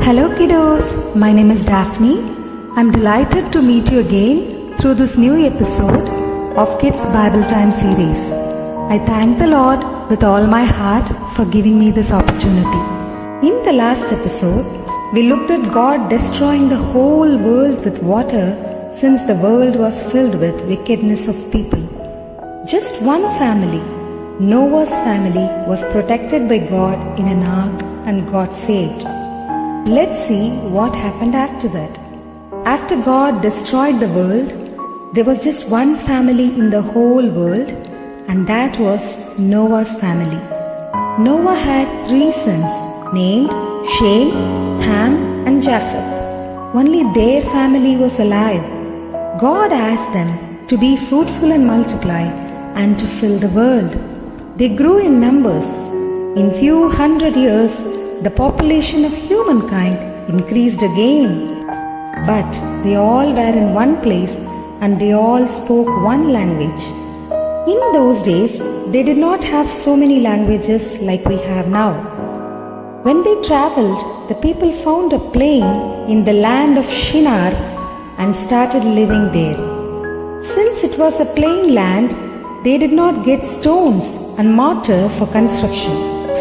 Hello kiddos, my name is Daphne. I'm delighted to meet you again through this new episode of Kids Bible Time series. I thank the Lord with all my heart for giving me this opportunity. In the last episode, we looked at God destroying the whole world with water since the world was filled with wickedness of people. Just one family, Noah's family, was protected by God in an ark and got saved. Let's see what happened after that. After God destroyed the world, there was just one family in the whole world, and that was Noah's family. Noah had 3 sons named Shem, Ham, and Japheth. Only their family was alive. God asked them to be fruitful and multiply and to fill the world. They grew in numbers. In few hundred years, the population of humankind increased again. But they all were in one place and they all spoke one language. In those days, they did not have so many languages like we have now. When they traveled, the people found a plain in the land of Shinar and started living there. Since it was a plain land, they did not get stones and mortar for construction.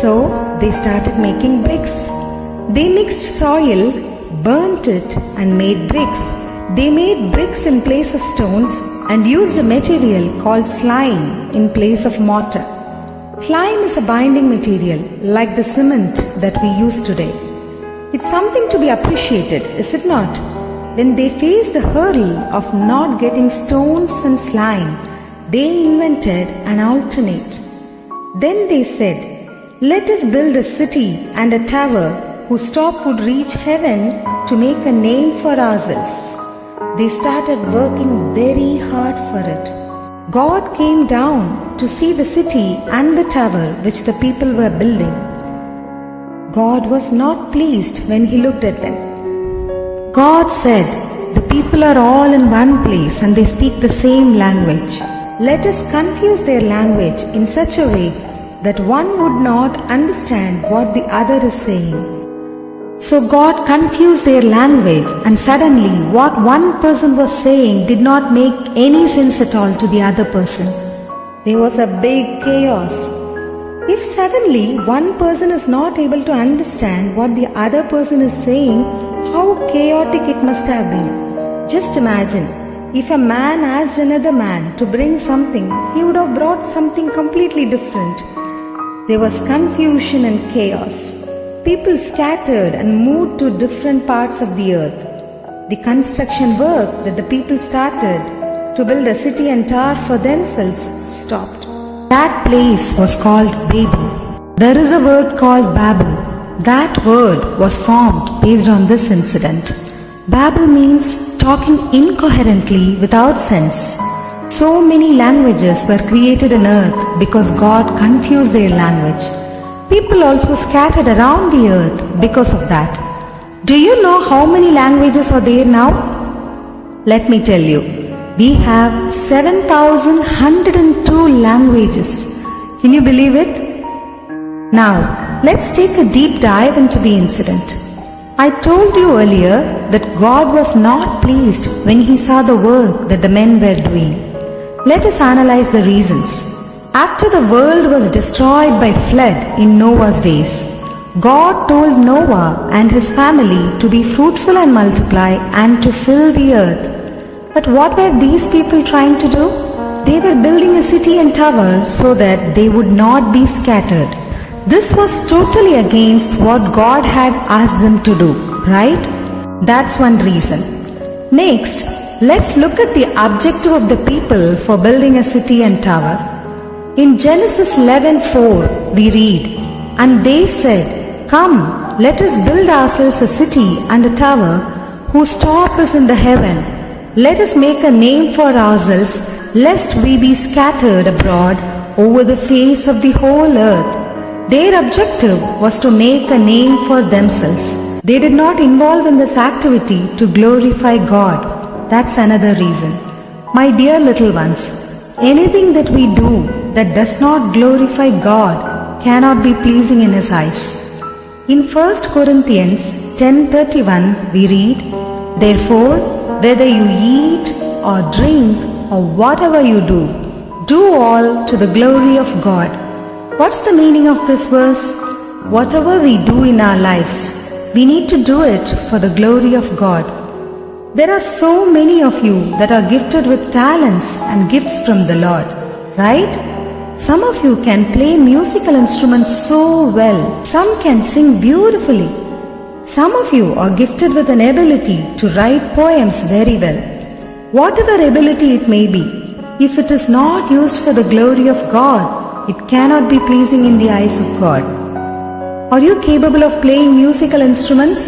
So they started making bricks. They mixed soil, burnt it and made bricks. They made bricks in place of stones and used a material called slime in place of mortar. Slime is a binding material like the cement that we use today. It's something to be appreciated, is it not? When they faced the hurdle of not getting stones and slime, they invented an alternate. Then they said, "Let us build a city and a tower whose top would reach heaven to make a name for ourselves." They started working very hard for it. God came down to see the city and the tower which the people were building. God was not pleased when he looked at them. God said, "The people are all in one place and they speak the same language. Let us confuse their language in such a way that one would not understand what the other is saying." So God confused their language, and suddenly what one person was saying did not make any sense at all to the other person. There was a big chaos. If suddenly one person is not able to understand what the other person is saying, how chaotic it must have been. Just imagine, if a man asked another man to bring something, he would have brought something completely different. There was confusion and chaos. People scattered and moved to different parts of the earth. The construction work that the people started to build a city and tower for themselves stopped. That place was called Babel. There is a word called Babble. That word was formed based on this incident. Babble means talking incoherently without sense. So many languages were created on earth because God confused their language. People also scattered around the earth because of that. Do you know how many languages are there now? Let me tell you. We have 7,102 languages. Can you believe it? Now, let's take a deep dive into the incident. I told you earlier that God was not pleased when he saw the work that the men were doing. Let us analyze the reasons. After the world was destroyed by flood in Noah's days, God told Noah and his family to be fruitful and multiply and to fill the earth. But what were these people trying to do? They were building a city and tower so that they would not be scattered. This was totally against what God had asked them to do, right? That's one reason. Next, let's look at the objective of the people for building a city and tower. In Genesis 11:4, we read, "And they said, 'Come, let us build ourselves a city and a tower whose top is in the heaven. Let us make a name for ourselves, lest we be scattered abroad over the face of the whole earth.'" Their objective was to make a name for themselves. They did not involve in this activity to glorify God. That's another reason. My dear little ones, anything that we do that does not glorify God cannot be pleasing in His eyes. In 1 Corinthians 10:31 we read, "Therefore, whether you eat or drink or whatever you do all to the glory of God." What's the meaning of this verse? Whatever we do in our lives, we need to do it for the glory of God. There are so many of you that are gifted with talents and gifts from the Lord, right? Some of you can play musical instruments so well. Some can sing beautifully. Some of you are gifted with an ability to write poems very well. Whatever ability it may be, if it is not used for the glory of God, it cannot be pleasing in the eyes of God. Are you capable of playing musical instruments?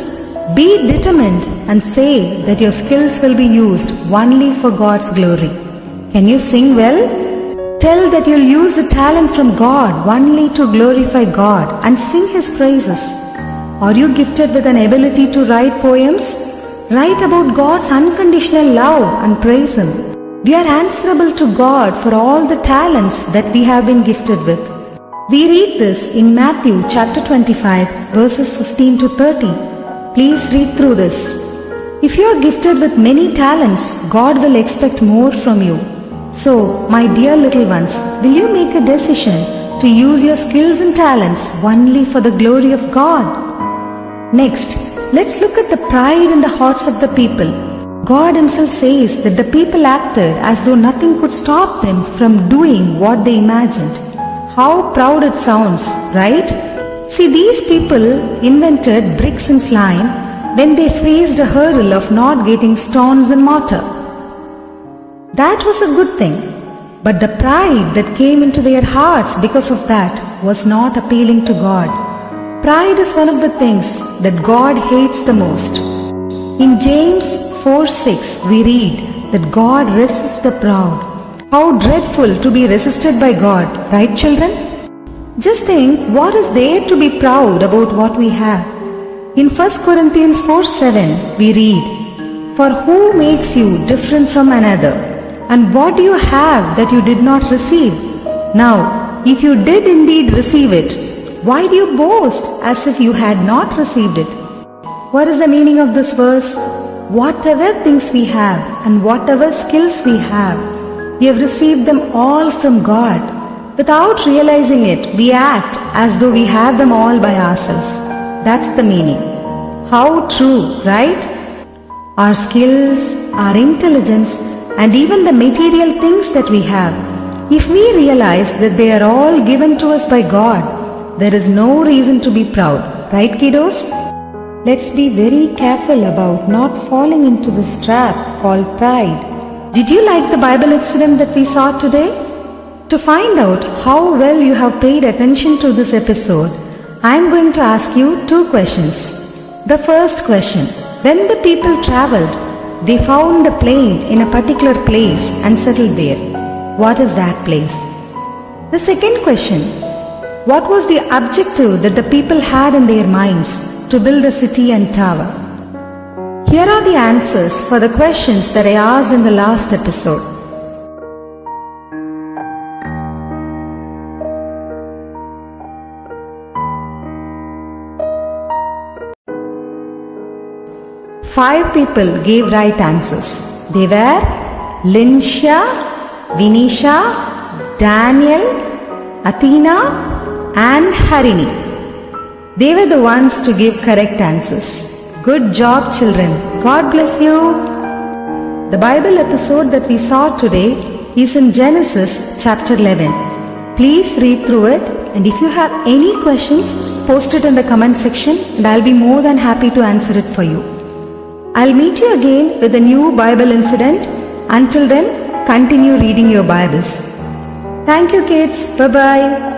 Be determined and say that your skills will be used only for God's glory. Can you sing well? Tell that you'll use a talent from God only to glorify God and sing His praises. Are you gifted with an ability to write poems? Write about God's unconditional love and praise Him. We are answerable to God for all the talents that we have been gifted with. We read this in Matthew chapter 25 verses 15 to 30. Please read through this. If you are gifted with many talents, God will expect more from you. So, my dear little ones, will you make a decision to use your skills and talents only for the glory of God? Next, let's look at the pride in the hearts of the people. God Himself says that the people acted as though nothing could stop them from doing what they imagined. How proud it sounds, right? See, these people invented bricks and slime when they faced a hurdle of not getting stones and mortar. That was a good thing, but the pride that came into their hearts because of that was not appealing to God. Pride is one of the things that God hates the most. In James 4:6 we read that God resists the proud. How dreadful to be resisted by God, right children? Just think, what is there to be proud about what we have? In 1 Corinthians 4:7 we read, "For who makes you different from another? And what do you have that you did not receive? Now, if you did indeed receive it, why do you boast as if you had not received it?" What is the meaning of this verse? Whatever things we have and whatever skills we have, we have received them all from God. Without realizing it, we act as though we have them all by ourselves. That's the meaning. How true, right? Our skills, our intelligence, and even the material things that we have, if we realize that they are all given to us by God, there is no reason to be proud. Right, kiddos? Let's be very careful about not falling into this trap called pride. Did you like the Bible incident that we saw today? To find out how well you have paid attention to this episode, I am going to ask you 2 questions. The first question: when the people traveled, they found a plane in a particular place and settled there. What is that place? The second question: what was the objective that the people had in their minds to build a city and tower? Here are the answers for the questions that I asked in the last episode. Five people gave right answers. They were Linsha, Vinisha, Daniel, Athena and Harini. They were the ones to give correct answers. Good job, children. God bless you. The Bible episode that we saw today is in Genesis chapter 11. Please read through it, and if you have any questions, post it in the comment section and I'll be more than happy to answer it for you. I'll meet you again with a new Bible incident. Until then, continue reading your Bibles. Thank you, kids. Bye-bye.